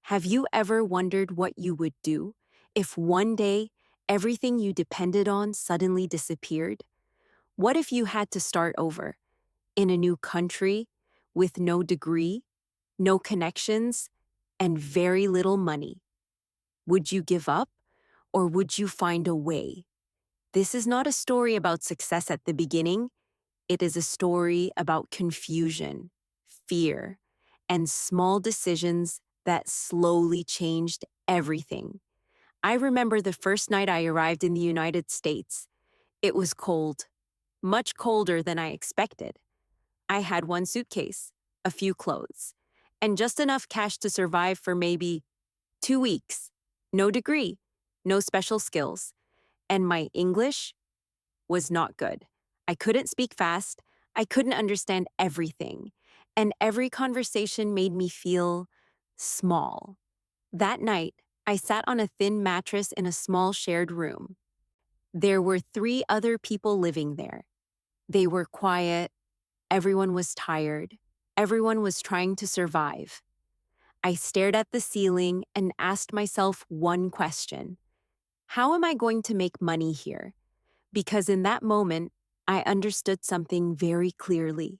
Have you ever wondered what you would do if one day everything you depended on suddenly disappeared? What if you had to start over in a new country with no degree, no connections, and very little money? Would you give up or would you find a way? This is not a story about success at the beginning. It is a story about confusion, fear, and small decisions that slowly changed everything. I remember the first night I arrived in the United States. It was cold, much colder than I expected. I had one suitcase, a few clothes, and just enough cash to survive for maybe 2 weeks. No degree, no special skills, and my English was not good. I couldn't speak fast, I couldn't understand everything, and every conversation made me feel small. That night, I sat on a thin mattress in a small shared room. There were 3 other people living there. They were quiet, everyone was tired, everyone was trying to survive. I stared at the ceiling and asked myself one question: how am I going to make money here? Because in that moment, I understood something very clearly.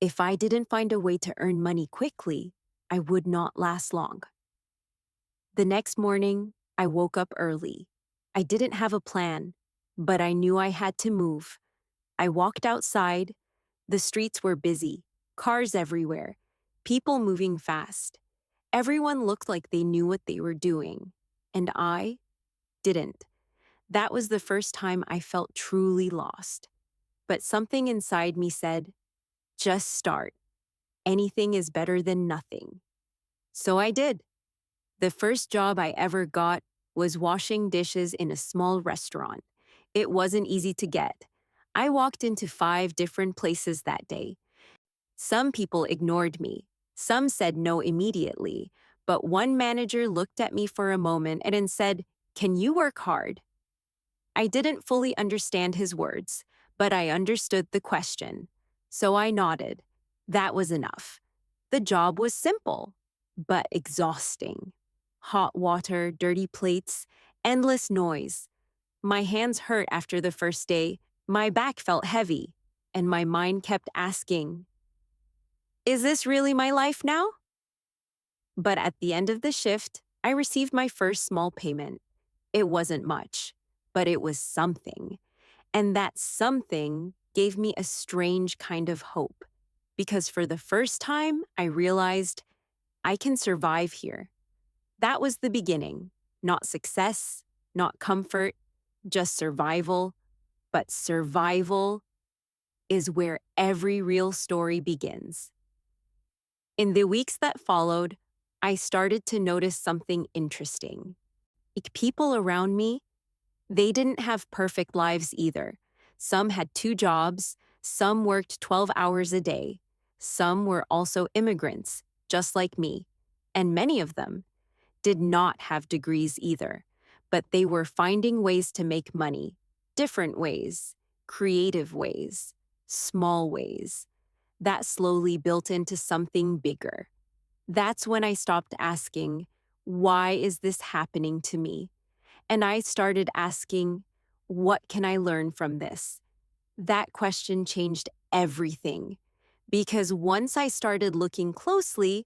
If I didn't find a way to earn money quickly, I would not last long. The next morning, I woke up early. I didn't have a plan, but I knew I had to move. I walked outside. The streets were busy, cars everywhere, people moving fast. Everyone looked like they knew what they were doing, and I didn't. That was the first time I felt truly lost. But something inside me said, just start. Anything is better than nothing. So I did. The first job I ever got was washing dishes in a small restaurant. It wasn't easy to get. I walked into 5 different places that day. Some people ignored me. Some said no immediately. But one manager looked at me for a moment and then said, "Can you work hard?" I didn't fully understand his words, but I understood the question. So I nodded. That was enough. The job was simple, but exhausting. Hot water, dirty plates, endless noise. My hands hurt after the first day, my back felt heavy, and my mind kept asking, is this really my life now? But at the end of the shift, I received my first small payment. It wasn't much, but it was something. And that something gave me a strange kind of hope, because for the first time, I realized I can survive here. That was the beginning. Not success, not comfort, just survival. But survival is where every real story begins. In the weeks that followed, I started to notice something interesting. Like people around me, they didn't have perfect lives either. Some had 2 jobs, some worked 12 hours a day. Some were also immigrants, just like me. And many of them did not have degrees either, but they were finding ways to make money, different ways, creative ways, small ways, that slowly built into something bigger. That's when I stopped asking, why is this happening to me? And I started asking, what can I learn from this? That question changed everything. Because once I started looking closely,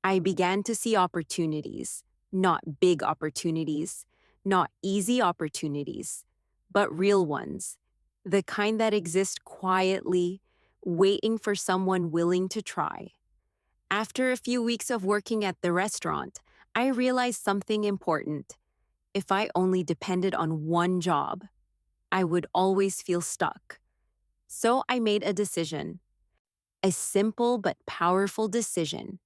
I began to see opportunities, not big opportunities, not easy opportunities, but real ones, the kind that exist quietly, waiting for someone willing to try. After a few weeks of working at the restaurant, I realized something important. If I only depended on one job, I would always feel stuck. So I made a decision, a simple but powerful decision.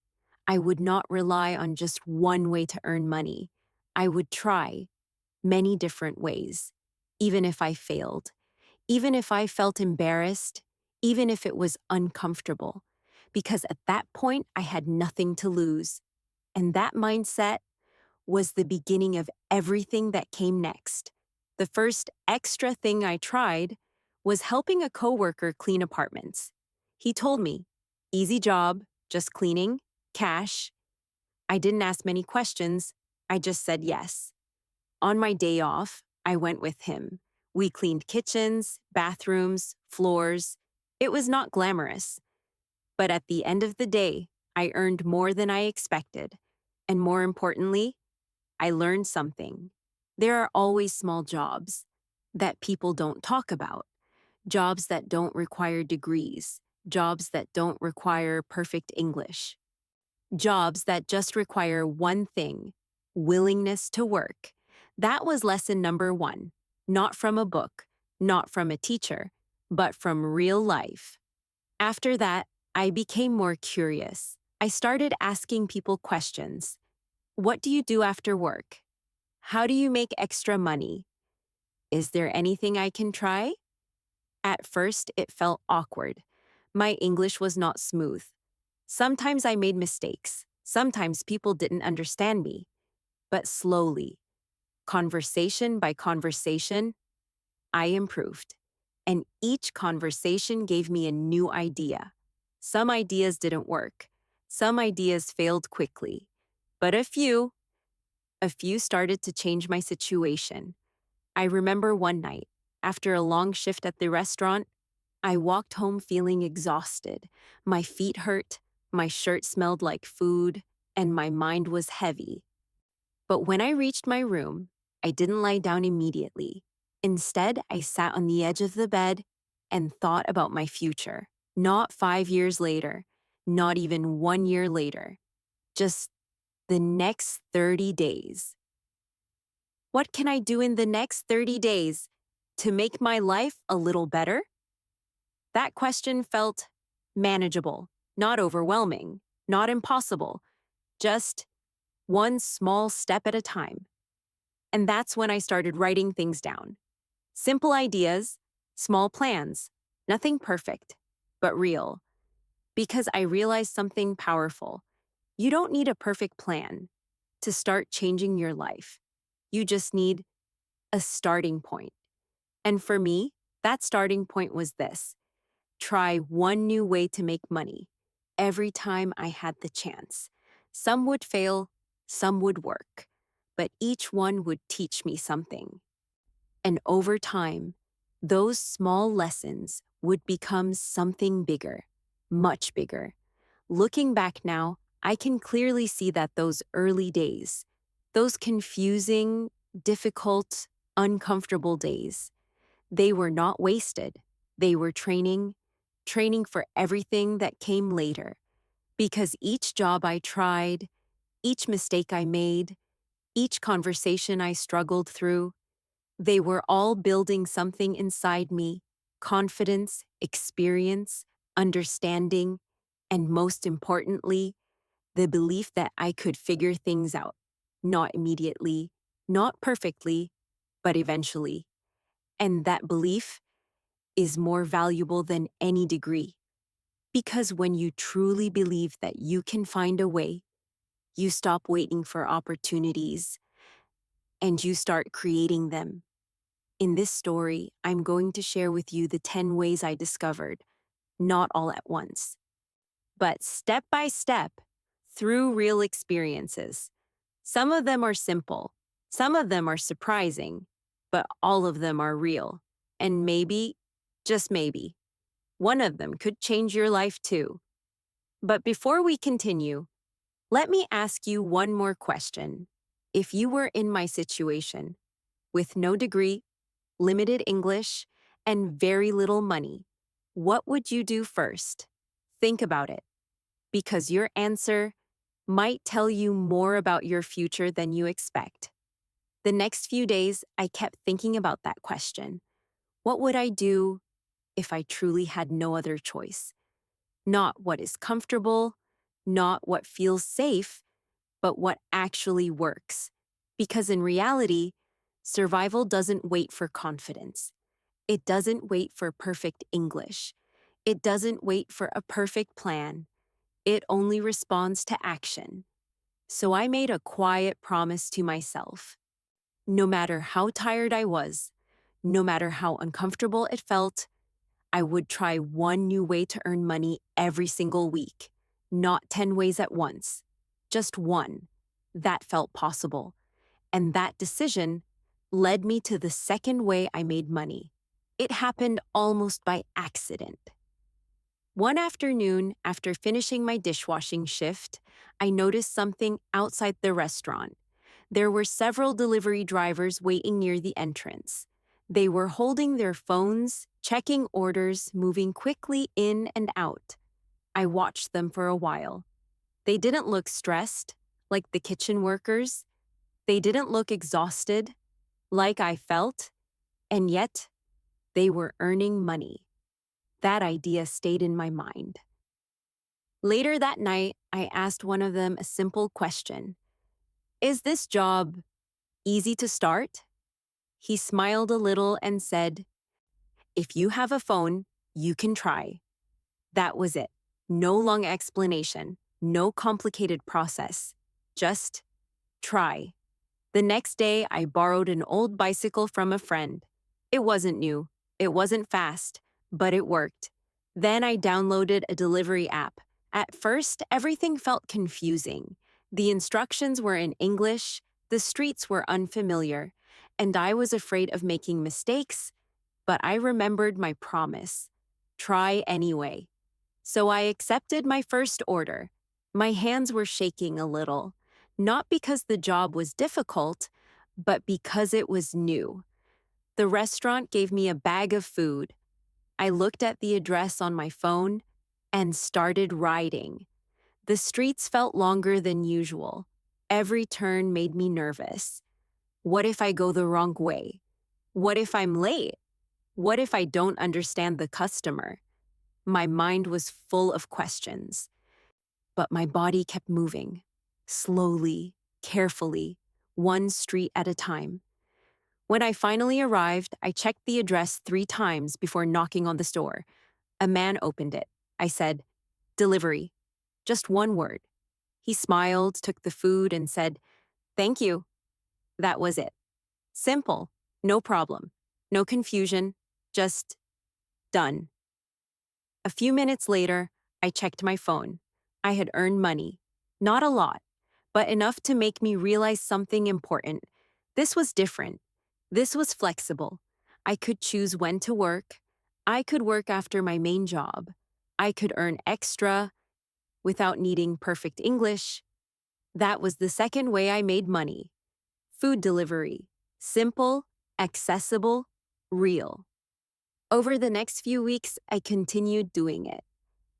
I would not rely on just one way to earn money. I would try many different ways, even if I failed, even if I felt embarrassed, even if it was uncomfortable, because at that point I had nothing to lose. And that mindset was the beginning of everything that came next. The first extra thing I tried was helping a coworker clean apartments. He told me, easy job, just cleaning, cash. I didn't ask many questions, I just said yes. On my day off, I went with him. We cleaned kitchens, bathrooms, floors. It was not glamorous, but at the end of the day, I earned more than I expected. And more importantly, I learned something. There are always small jobs that people don't talk about, jobs that don't require degrees, jobs that don't require perfect English, jobs that just require one thing: willingness to work. That was lesson number one, not from a book, not from a teacher, but from real life. After that, I became more curious. I started asking people questions. What do you do after work? How do you make extra money? Is there anything I can try? At first, it felt awkward. My English was not smooth. Sometimes I made mistakes. Sometimes people didn't understand me. But slowly, conversation by conversation, I improved. And each conversation gave me a new idea. Some ideas didn't work. Some ideas failed quickly. But a few started to change my situation. I remember one night, after a long shift at the restaurant, I walked home feeling exhausted. My feet hurt, my shirt smelled like food, and my mind was heavy. But when I reached my room, I didn't lie down immediately. Instead, I sat on the edge of the bed and thought about my future. Not 5 years later, not even 1 year later, just the next 30 days. What can I do in the next 30 days to make my life a little better? That question felt manageable, not overwhelming, not impossible, just one small step at a time. And that's when I started writing things down. Simple ideas, small plans, nothing perfect, but real. Because I realized something powerful. You don't need a perfect plan to start changing your life. You just need a starting point. And for me, that starting point was this: try one new way to make money every time I had the chance. Some would fail, some would work, but each one would teach me something. And over time, those small lessons would become something bigger, much bigger. Looking back now, I can clearly see that those early days, those confusing, difficult, uncomfortable days, they were not wasted. They were training for everything that came later. Because each job I tried, each mistake I made, each conversation I struggled through, they were all building something inside me: confidence, experience, understanding, and most importantly, the belief that I could figure things out. Not immediately, not perfectly, but eventually. And that belief is more valuable than any degree. Because when you truly believe that you can find a way, you stop waiting for opportunities and you start creating them. In this story, I'm going to share with you the 10 ways I discovered, not all at once, but step by step through real experiences. Some of them are simple, some of them are surprising, but all of them are real. And maybe, just maybe, one of them could change your life too. But before we continue, let me ask you one more question. If you were in my situation, with no degree, limited English, and very little money, what would you do first? Think about it, because your answer might tell you more about your future than you expect. The next few days, I kept thinking about that question. What would I do if I truly had no other choice? Not what is comfortable, not what feels safe, but what actually works. Because in reality, survival doesn't wait for confidence. It doesn't wait for perfect English. It doesn't wait for a perfect plan. It only responds to action. So I made a quiet promise to myself. No matter how tired I was, no matter how uncomfortable it felt, I would try one new way to earn money every single week. Not 10 ways at once, just one, that felt possible. And that decision led me to the second way I made money. It happened almost by accident. One afternoon, after finishing my dishwashing shift, I noticed something outside the restaurant. There were several delivery drivers waiting near the entrance. They were holding their phones, checking orders, moving quickly in and out. I watched them for a while. They didn't look stressed, like the kitchen workers. They didn't look exhausted, like I felt. And yet, they were earning money. That idea stayed in my mind. Later that night, I asked one of them a simple question. Is this job easy to start? He smiled a little and said, if you have a phone, you can try. That was it. No long explanation, no complicated process. Just try. The next day, I borrowed an old bicycle from a friend. It wasn't new, it wasn't fast, but it worked. Then I downloaded a delivery app. At first, everything felt confusing. The instructions were in English, the streets were unfamiliar, and I was afraid of making mistakes, but I remembered my promise. Try anyway. So I accepted my first order. My hands were shaking a little, not because the job was difficult, but because it was new. The restaurant gave me a bag of food. I looked at the address on my phone and started riding. The streets felt longer than usual. Every turn made me nervous. What if I go the wrong way? What if I'm late? What if I don't understand the customer? My mind was full of questions, but my body kept moving, slowly, carefully, one street at a time. When I finally arrived, I checked the address 3 times before knocking on the door. A man opened it. I said, "Delivery." Just one word. He smiled, took the food, and said, "Thank you." That was it. Simple, no problem, no confusion, just done. A few minutes later, I checked my phone. I had earned money. Not a lot, but enough to make me realize something important. This was different. This was flexible. I could choose when to work. I could work after my main job. I could earn extra without needing perfect English. That was the second way I made money. Food delivery. Simple, accessible, real. Over the next few weeks, I continued doing it.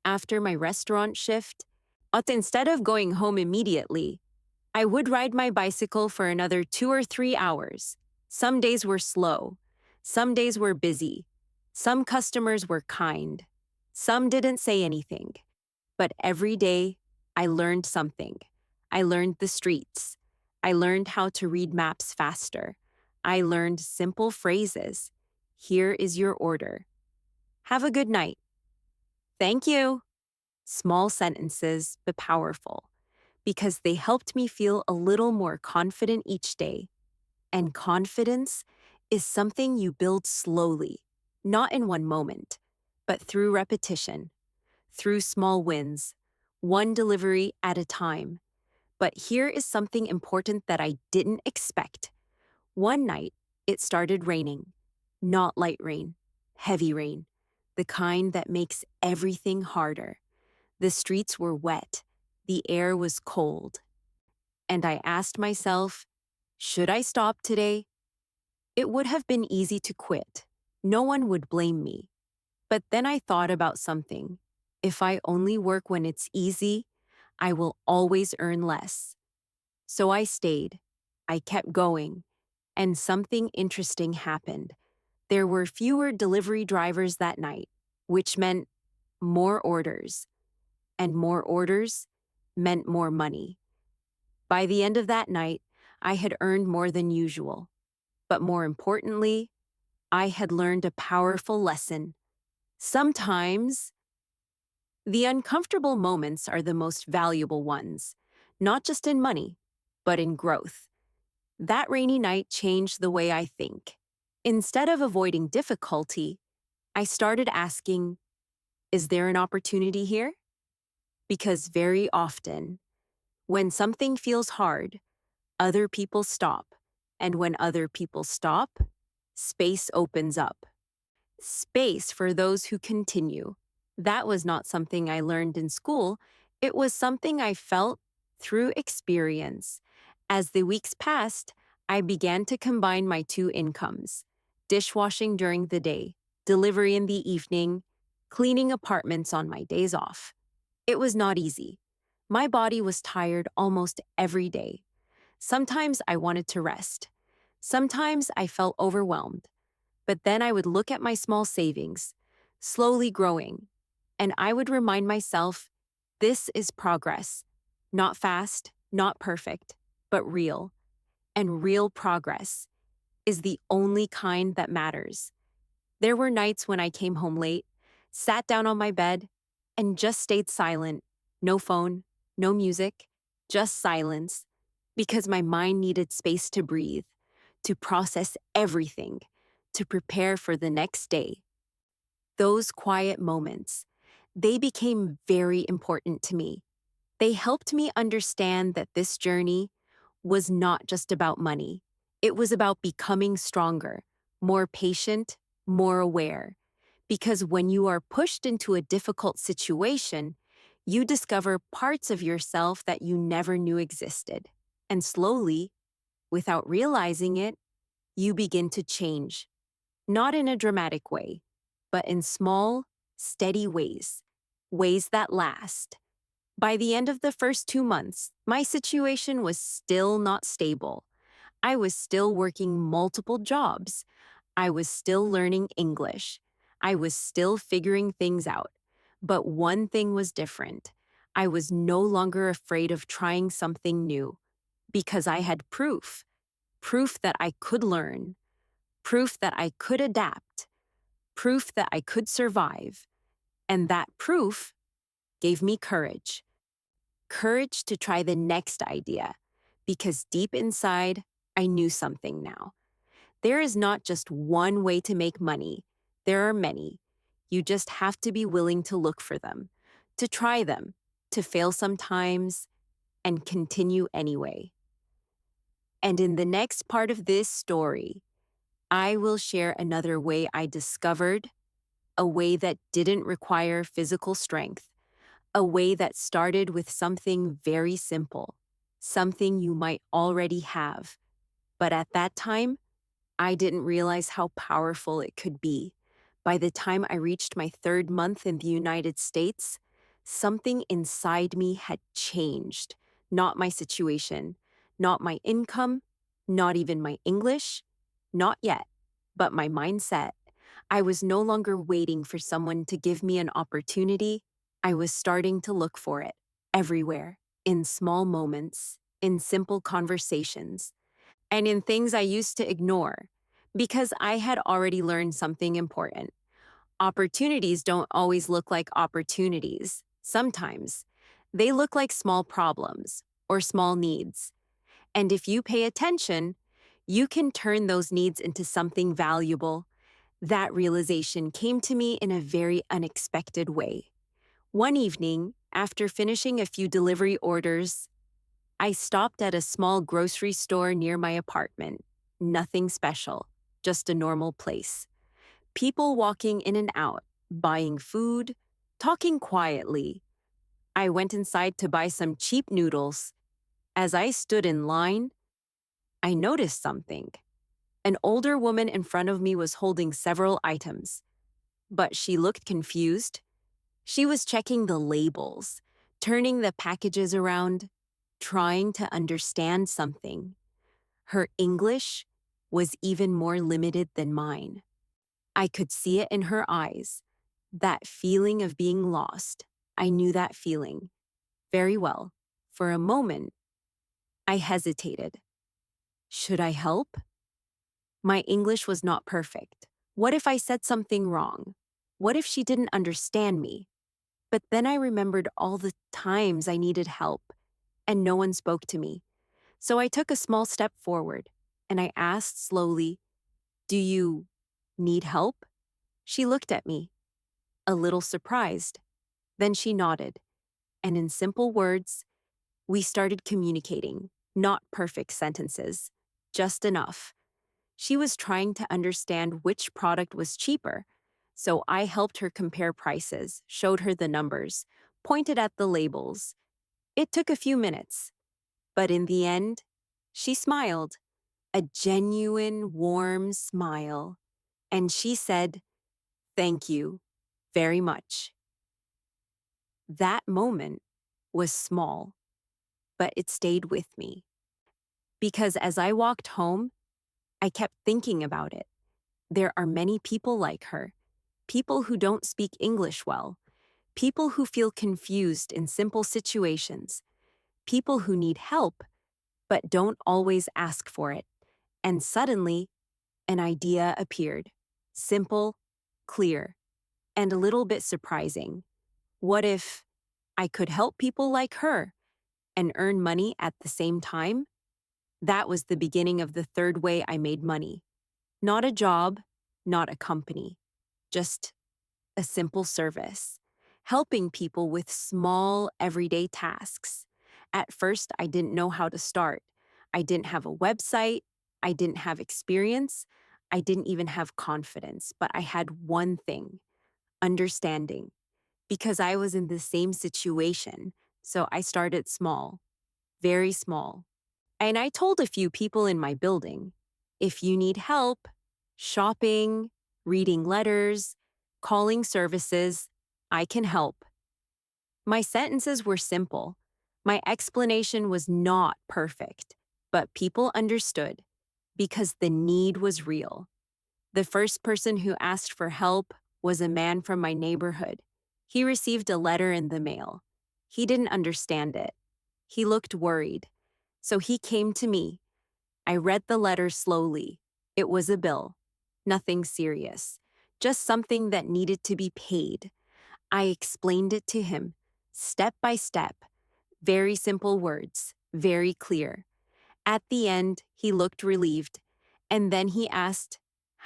After my restaurant shift, but instead of going home immediately, I would ride my bicycle for another 2 or 3 hours. Some days were slow. Some days were busy. Some customers were kind. Some didn't say anything. But every day, I learned something. I learned the streets. I learned how to read maps faster. I learned simple phrases. Here is your order. Have a good night. Thank you. Small sentences, but powerful, because they helped me feel a little more confident each day. And confidence is something you build slowly, not in one moment, but through repetition, through small wins, one delivery at a time. But here is something important that I didn't expect. One night, it started raining. Not light rain, heavy rain, the kind that makes everything harder. The streets were wet. The air was cold. And I asked myself, should I stop today? It would have been easy to quit. No one would blame me. But then I thought about something. If I only work when it's easy, I will always earn less. So I stayed. I kept going. And something interesting happened. There were fewer delivery drivers that night, which meant more orders. And more orders meant more money. By the end of that night, I had earned more than usual. But more importantly, I had learned a powerful lesson. Sometimes, the uncomfortable moments are the most valuable ones, not just in money, but in growth. That rainy night changed the way I think. Instead of avoiding difficulty, I started asking, is there an opportunity here? Because very often, When something feels hard, other people stop. And when other people stop, space opens up. Space for those who continue. That was not something I learned in school. It was something I felt through experience. As the weeks passed, I began to combine my two incomes: dishwashing during the day, delivery in the evening, cleaning apartments on my days off. It was not easy. My body was tired almost every day. Sometimes I wanted to rest. Sometimes I felt overwhelmed. But then I would look at my small savings, slowly growing, and I would remind myself, this is progress. Not fast, not perfect, but real. And real progress is the only kind that matters. There were nights when I came home late, sat down on my bed, and just stayed silent. No phone, no music, just silence, because my mind needed space to breathe, to process everything, to prepare for the next day. Those quiet moments, they became very important to me. They helped me understand that this journey was not just about money. It was about becoming stronger, more patient, more aware. Because when you are pushed into a difficult situation, you discover parts of yourself that you never knew existed. And slowly, without realizing it, you begin to change. Not in a dramatic way, but in small, steady ways, ways that last. By the end of the first 2 months, my situation was still not stable. I was still working multiple jobs. I was still learning English. I was still figuring things out. But one thing was different. I was no longer afraid of trying something new because I had proof that I could learn, proof that I could adapt, proof that I could survive. And that proof gave me courage. Courage to try the next idea, because deep inside, I knew something now. There is not just one way to make money. There are many. You just have to be willing to look for them, to try them, to fail sometimes, and continue anyway. And in the next part of this story, I will share another way I discovered, a way that didn't require physical strength, a way that started with something very simple, something you might already have. But at that time, I didn't realize how powerful it could be. By the time I reached my 3rd month in the United States, something inside me had changed. Not my situation, not my income, not even my English, not yet, but my mindset. I was no longer waiting for someone to give me an opportunity. I was starting to look for it everywhere, in small moments, in simple conversations, and in things I used to ignore, because I had already learned something important. Opportunities don't always look like opportunities. Sometimes they look like small problems or small needs. And if you pay attention, you can turn those needs into something valuable. That realization came to me in a very unexpected way. One evening, after finishing a few delivery orders, I stopped at a small grocery store near my apartment. Nothing special, just a normal place. People walking in and out, buying food, talking quietly. I went inside to buy some cheap noodles. As I stood in line, I noticed something. An older woman in front of me was holding several items, but she looked confused. She was checking the labels, turning the packages around, trying to understand something. Her English was even more limited than mine. I could see it in her eyes, that feeling of being lost. I knew that feeling very well. For a moment, I hesitated. Should I help? My English was not perfect. What if I said something wrong? What if she didn't understand me? But then I remembered all the times I needed help, and no one spoke to me. So I took a small step forward, and I asked slowly, "Do you need help?" She looked at me, a little surprised. Then she nodded, and in simple words, We started communicating, not perfect sentences, just enough. She was trying to understand which product was cheaper, so I helped her compare prices, showed her the numbers, pointed at the labels. It took a few minutes, but in the end, she smiled, a genuine, warm smile, and she said, "Thank you very much." That moment was small, but it stayed with me because as I walked home, I kept thinking about it. There are many people like her, people who don't speak English well, people who feel confused in simple situations, people who need help but don't always ask for it. And suddenly, an idea appeared. Simple, clear, and a little bit surprising. What if I could help people like her and earn money at the same time? That was the beginning of the third way I made money. Not a job, not a company, just a simple service, helping people with small, everyday tasks. At first, I didn't know how to start. I didn't have a website. I didn't have experience. I didn't even have confidence, but I had one thing: understanding. Because I was in the same situation, so I started small, very small. And I told a few people in my building, if you need help, shopping, reading letters, calling services, I can help. My sentences were simple. My explanation was not perfect, but people understood because the need was real. The first person who asked for help was a man from my neighborhood. He received a letter in the mail. He didn't understand it. He looked worried. So he came to me. I read the letter slowly. It was a bill. Nothing serious. Just something that needed to be paid. I explained it to him, step by step. Very simple words, very clear. At the end, he looked relieved. And then he asked,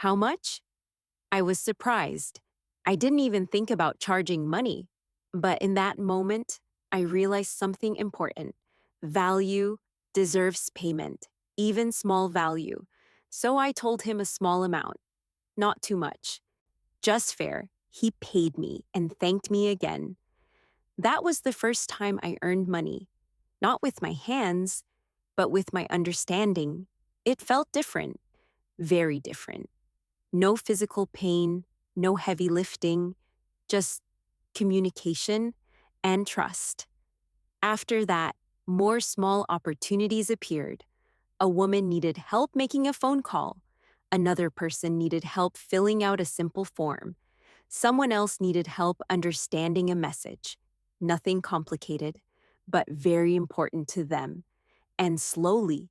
"How much?" I was surprised. I didn't even think about charging money. But in that moment, I realized something important. Value deserves payment, even small value. So I told him a small amount, not too much, just fair. He paid me and thanked me again. That was the first time I earned money, not with my hands, but with my understanding. It felt different, very different. No physical pain, no heavy lifting, just communication and trust. After that, more small opportunities appeared. A woman needed help making a phone call. Another person needed help filling out a simple form. Someone else needed help understanding a message. Nothing complicated, but very important to them. And slowly,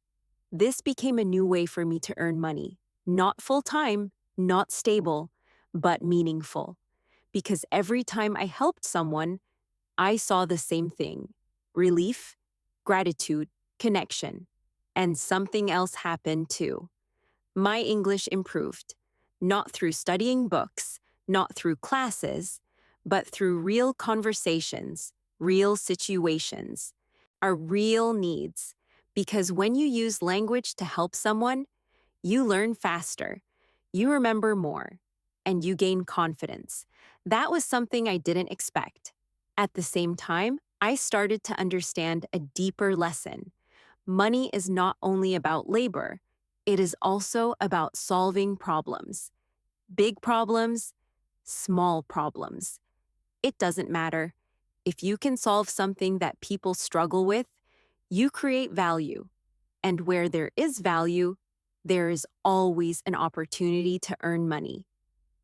this became a new way for me to earn money. Not full time, not stable, but meaningful. Because every time I helped someone, I saw the same thing: relief, gratitude, connection. And something else happened too. My English improved, not through studying books, not through classes, but through real conversations, real situations, our real needs. Because when you use language to help someone, you learn faster, you remember more, and you gain confidence. That was something I didn't expect. At the same time, I started to understand a deeper lesson. Money is not only about labor, it is also about solving problems. Big problems, small problems. It doesn't matter. If you can solve something that people struggle with, you create value. And where there is value, there is always an opportunity to earn money,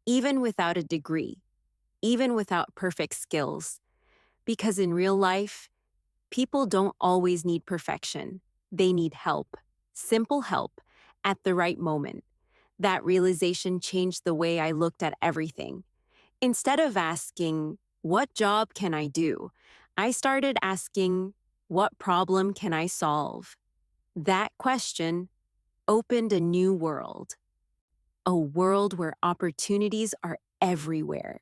even without a degree, even without perfect skills. Because in real life, people don't always need perfection. They need help, simple help, at the right moment. That realization changed the way I looked at everything. Instead of asking, "What job can I do?" I started asking, "What problem can I solve?" That question opened a new world, a world where opportunities are everywhere,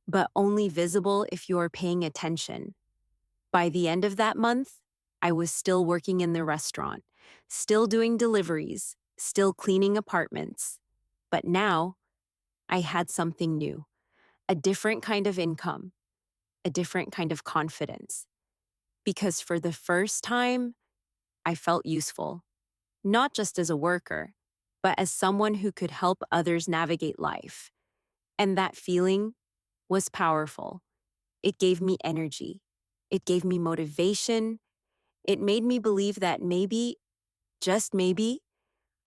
but only visible if you're paying attention. By the end of that month, I was still working in the restaurant, still doing deliveries, still cleaning apartments. But now I had something new, a different kind of income, a different kind of confidence. Because for the first time, I felt useful, not just as a worker, but as someone who could help others navigate life. And that feeling was powerful. It gave me energy. It gave me motivation. It made me believe that maybe, just maybe,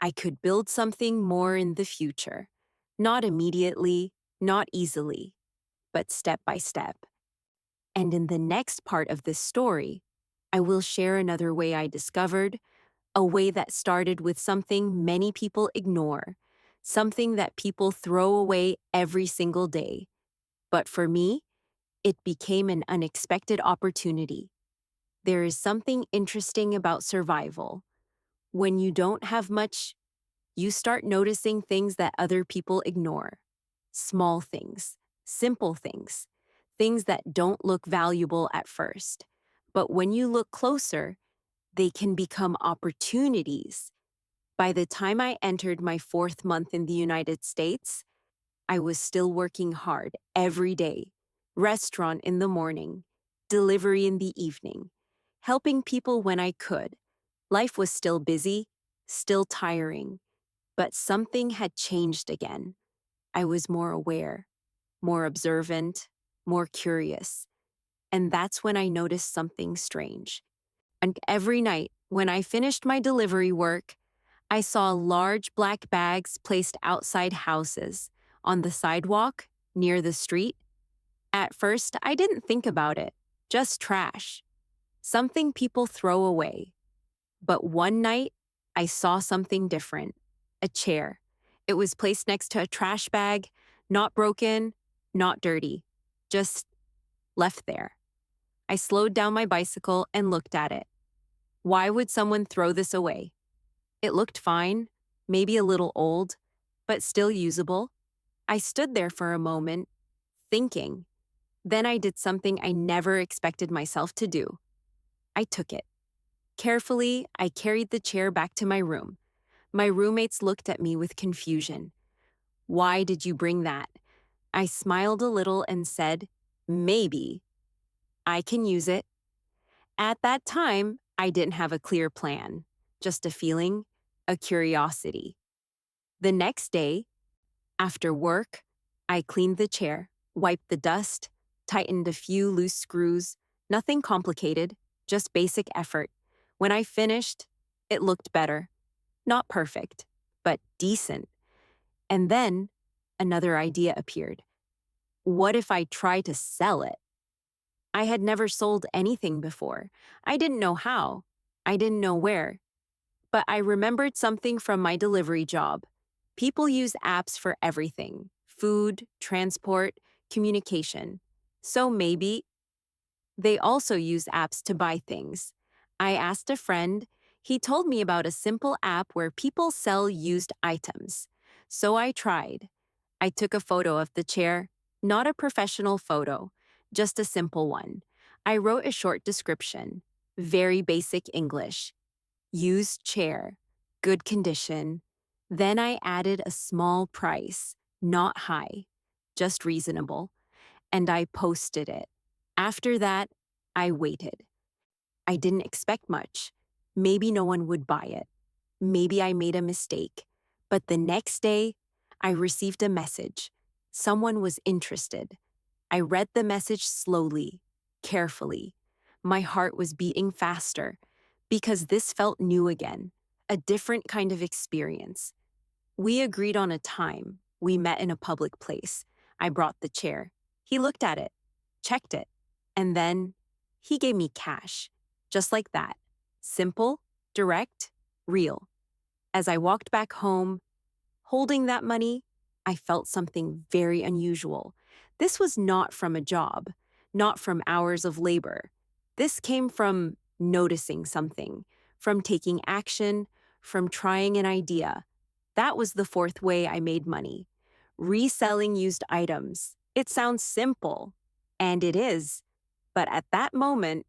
I could build something more in the future. Not immediately, not easily, but step by step. And in the next part of this story, I will share another way I discovered, a way that started with something many people ignore, something that people throw away every single day. But for me, it became an unexpected opportunity. There is something interesting about survival. When you don't have much, you start noticing things that other people ignore. Small things, simple things, things that don't look valuable at first. But when you look closer, they can become opportunities. By the time I entered my fourth month in the United States, I was still working hard every day. Restaurant in the morning, delivery in the evening, helping people when I could. Life was still busy, still tiring, but something had changed again. I was more aware, more observant, more curious. And that's when I noticed something strange. And every night, when I finished my delivery work, I saw large black bags placed outside houses, on the sidewalk, near the street. At first, I didn't think about it, just trash, something people throw away. But one night, I saw something different, a chair. It was placed next to a trash bag, not broken, not dirty, just left there. I slowed down my bicycle and looked at it. Why would someone throw this away? It looked fine, maybe a little old, but still usable. I stood there for a moment, thinking. Then I did something I never expected myself to do. I took it. Carefully, I carried the chair back to my room. My roommates looked at me with confusion. Why did you bring that? I smiled a little and said, maybe. I can use it. At that time, I didn't have a clear plan, just a feeling, a curiosity. The next day, after work, I cleaned the chair, wiped the dust, tightened a few loose screws, nothing complicated, just basic effort. When I finished, it looked better. Not perfect, but decent. And then another idea appeared. What if I try to sell it? I had never sold anything before. I didn't know how. I didn't know where. But I remembered something from my delivery job. People use apps for everything: food, transport, communication. So maybe they also use apps to buy things. I asked a friend. He told me about a simple app where people sell used items. So I tried. I took a photo of the chair, not a professional photo, just a simple one. I wrote a short description, very basic English. Used chair, good condition. Then I added a small price, not high, just reasonable, and I posted it. After that, I waited. I didn't expect much. Maybe no one would buy it. Maybe I made a mistake. But the next day, I received a message. Someone was interested. I read the message slowly, carefully. My heart was beating faster because this felt new again, a different kind of experience. We agreed on a time. We met in a public place. I brought the chair. He looked at it, checked it, and then he gave me cash. Just like that. Simple, direct, real. As I walked back home, holding that money, I felt something very unusual. This was not from a job, not from hours of labor. This came from noticing something, from taking action, from trying an idea. That was the fourth way I made money. Reselling used items. It sounds simple, and it is. But at that moment,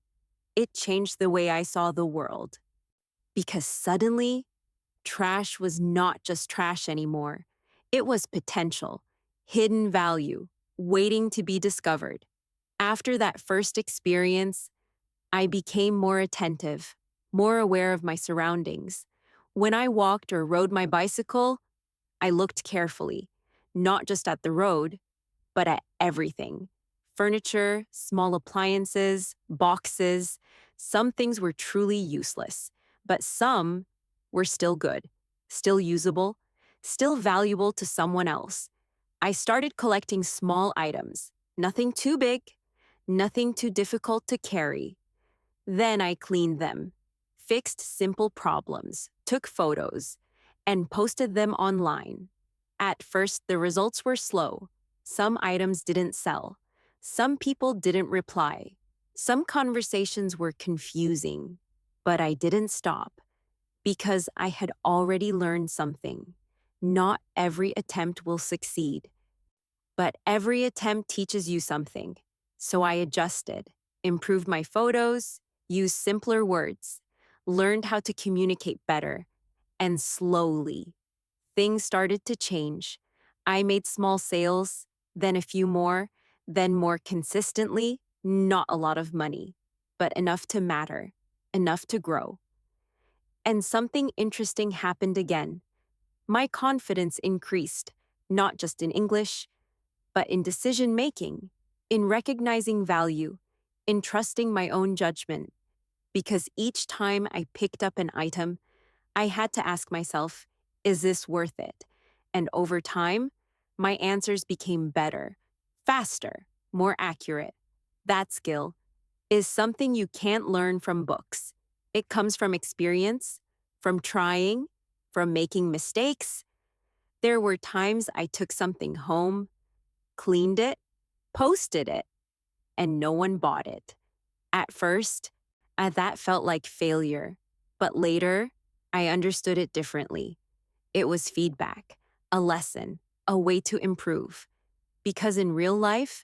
it changed the way I saw the world. Because suddenly, trash was not just trash anymore. It was potential, hidden value, waiting to be discovered. After that first experience, I became more attentive, more aware of my surroundings. When I walked or rode my bicycle, I looked carefully, not just at the road, but at everything: furniture, small appliances, boxes. Some things were truly useless, but some were still good, still usable, still valuable to someone else. I started collecting small items, nothing too big, nothing too difficult to carry. Then I cleaned them, fixed simple problems, took photos, and posted them online. At first, the results were slow. Some items didn't sell. Some people didn't reply. Some conversations were confusing. But I didn't stop because I had already learned something. Not every attempt will succeed, but every attempt teaches you something. So I adjusted, improved my photos, used simpler words, learned how to communicate better, and slowly, things started to change. I made small sales, then a few more, then more consistently, not a lot of money, but enough to matter, enough to grow. And something interesting happened again. My confidence increased, not just in English, but in decision making, in recognizing value, in trusting my own judgment. Because each time I picked up an item, I had to ask myself, is this worth it? And over time, my answers became better, faster, more accurate. That skill is something you can't learn from books. It comes from experience, from trying, from making mistakes. There were times I took something home, cleaned it, posted it, and no one bought it. At first, that felt like failure, but later, I understood it differently. It was feedback, a lesson, a way to improve. Because in real life,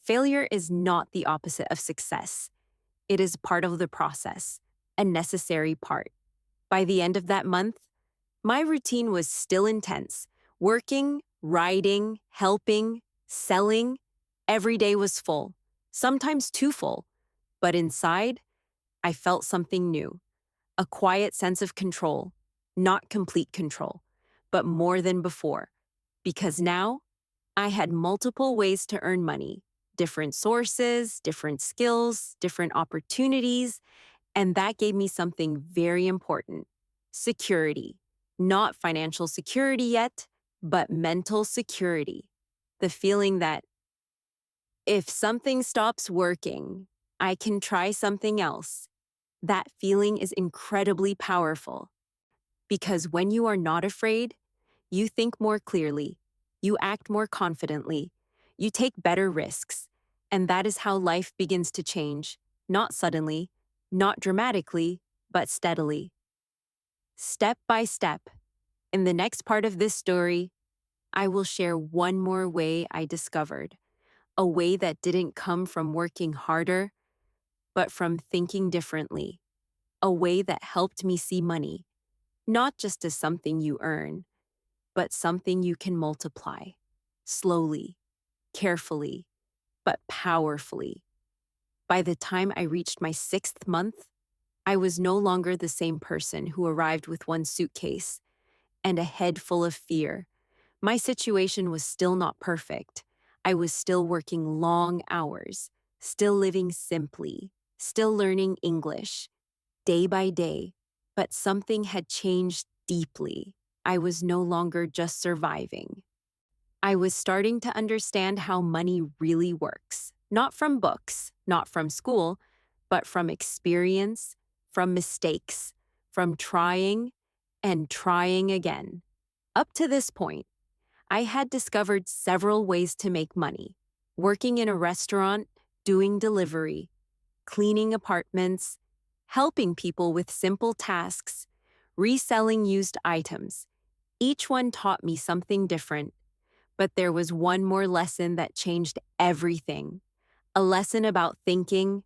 failure is not the opposite of success. It is part of the process, a necessary part. By the end of that month, my routine was still intense. Working, writing, helping, selling. Every day was full, sometimes too full. But inside, I felt something new, a quiet sense of control, not complete control, but more than before. Because now, I had multiple ways to earn money, different sources, different skills, different opportunities, and that gave me something very important: security. Not financial security yet, but mental security. The feeling that if something stops working, I can try something else. That feeling is incredibly powerful because when you are not afraid, you think more clearly, you act more confidently, you take better risks, and that is how life begins to change, not suddenly, not dramatically, but steadily. Step by step. In the next part of this story, I will share one more way I discovered, a way that didn't come from working harder, but from thinking differently, a way that helped me see money, not just as something you earn, but something you can multiply, slowly, carefully, but powerfully. By the time I reached my 6th month, I was no longer the same person who arrived with one suitcase and a head full of fear. My situation was still not perfect. I was still working long hours, still living simply, still learning English, day by day. But something had changed deeply. I was no longer just surviving. I was starting to understand how money really works. Not from books, not from school, but from experience, from mistakes, from trying and trying again. Up to this point, I had discovered several ways to make money: working in a restaurant, doing delivery, cleaning apartments, helping people with simple tasks, reselling used items. Each one taught me something different, but there was one more lesson that changed everything: a lesson about thinking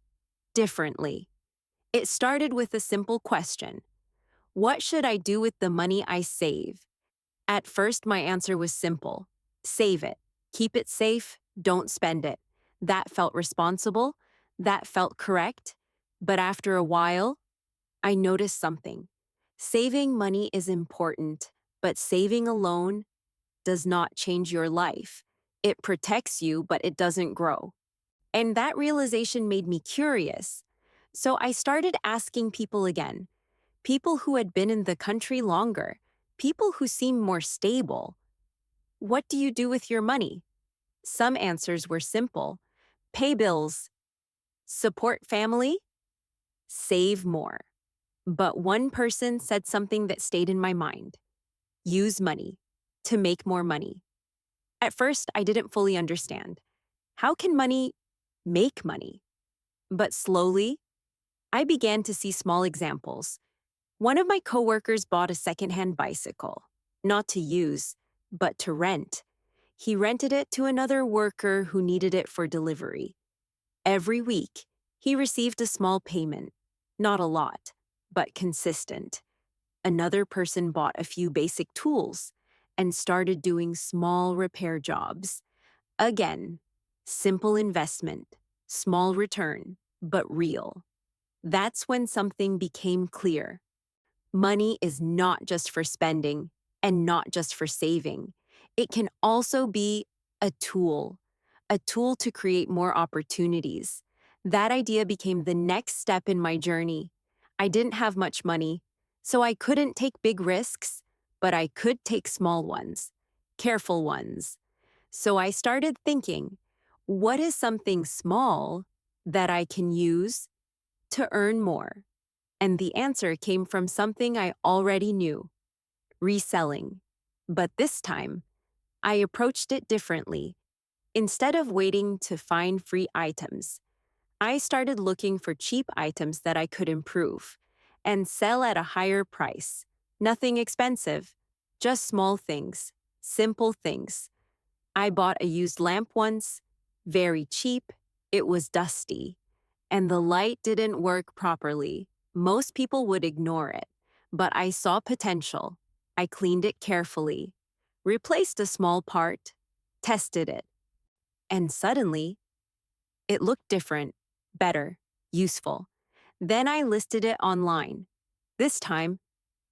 differently. It started with a simple question: what should I do with the money I save? At first, my answer was simple: save it. Keep it safe, don't spend it. That felt responsible, that felt correct. But after a while, I noticed something. Saving money is important, but saving alone does not change your life. It protects you, but it doesn't grow. And that realization made me curious. So I started asking people again, people who had been in the country longer, people who seemed more stable. What do you do with your money? Some answers were simple: pay bills, support family, save more. But one person said something that stayed in my mind: use money to make more money. At first, I didn't fully understand. How can money make money? But slowly, I began to see small examples. One of my coworkers bought a secondhand bicycle, not to use, but to rent. He rented it to another worker who needed it for delivery. Every week, he received a small payment, not a lot, but consistent. Another person bought a few basic tools and started doing small repair jobs. Again, simple investment, small return, but real. That's when something became clear. Money is not just for spending and not just for saving. It can also be a tool to create more opportunities. That idea became the next step in my journey. I didn't have much money, so I couldn't take big risks, but I could take small ones, careful ones. So I started thinking, what is something small that I can use to earn more? And the answer came from something I already knew: reselling. But this time, I approached it differently. Instead of waiting to find free items, I started looking for cheap items that I could improve and sell at a higher price. Nothing expensive, just small things, simple things. I bought a used lamp once, very cheap. It was dusty, and the light didn't work properly. Most people would ignore it, but I saw potential. I cleaned it carefully, replaced a small part, tested it, and suddenly, it looked different, better, useful. Then I listed it online. This time,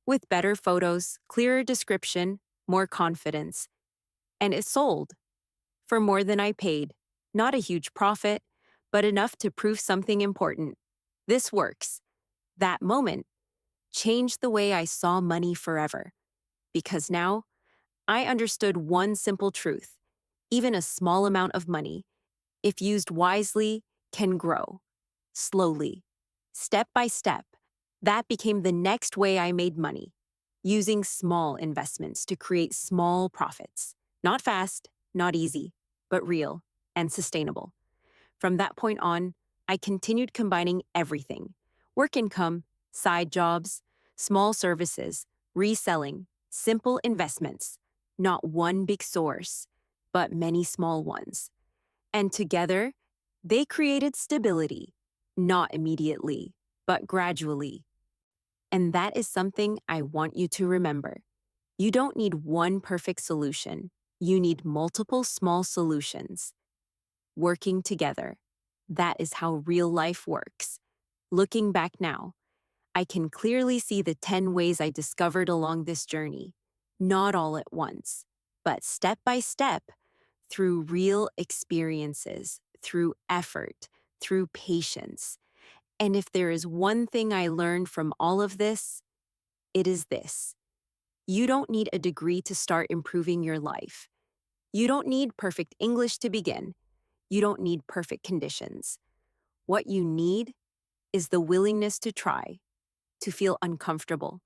with better photos, clearer description, more confidence. And it sold for more than I paid. Not a huge profit, but enough to prove something important. This works. That moment changed the way I saw money forever. Because now, I understood one simple truth: even a small amount of money, if used wisely, can grow. Slowly, step by step. That became the next way I made money, using small investments to create small profits. Not fast, not easy, but real and sustainable. From that point on, I continued combining everything: work income, side jobs, small services, reselling, simple investments. Not one big source, but many small ones. And together, they created stability, not immediately, but gradually. And that is something I want you to remember. You don't need one perfect solution. You need multiple small solutions working together. That is how real life works. Looking back now, I can clearly see the 10 ways I discovered along this journey. Not all at once, but step by step, through real experiences, through effort, through patience. And if there is one thing I learned from all of this, it is this: you don't need a degree to start improving your life. You don't need perfect English to begin. You don't need perfect conditions. What you need is the willingness to try, to feel uncomfortable,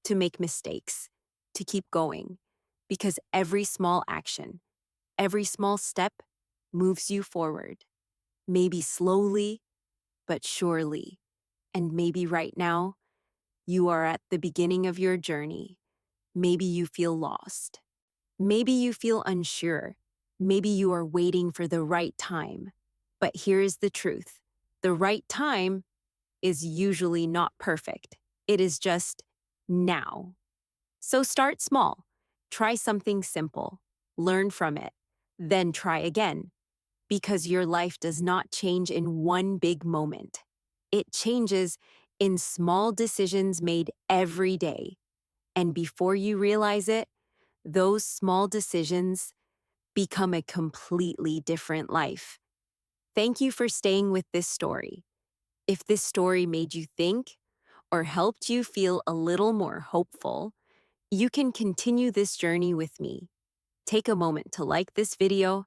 to make mistakes, to keep going. Because every small action, every small step moves you forward. Maybe slowly, but surely. And maybe right now, you are at the beginning of your journey. Maybe you feel lost. Maybe you feel unsure. Maybe you are waiting for the right time. But here is the truth: the right time is usually not perfect. It is just now. So start small. Try something simple. Learn from it. Then try again. Because your life does not change in one big moment. It changes in small decisions made every day. And before you realize it, those small decisions become a completely different life. Thank you for staying with this story. If this story made you think or helped you feel a little more hopeful, you can continue this journey with me. Take a moment to like this video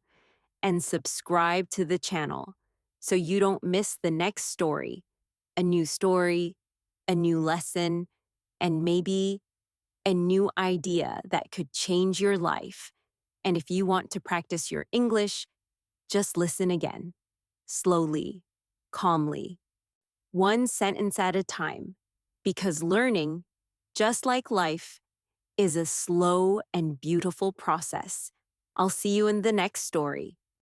and subscribe to the channel so you don't miss the next story, a new lesson, and maybe a new idea that could change your life. And if you want to practice your English, just listen again, slowly, calmly, one sentence at a time, because learning, just like life, is a slow and beautiful process. I'll see you in the next story.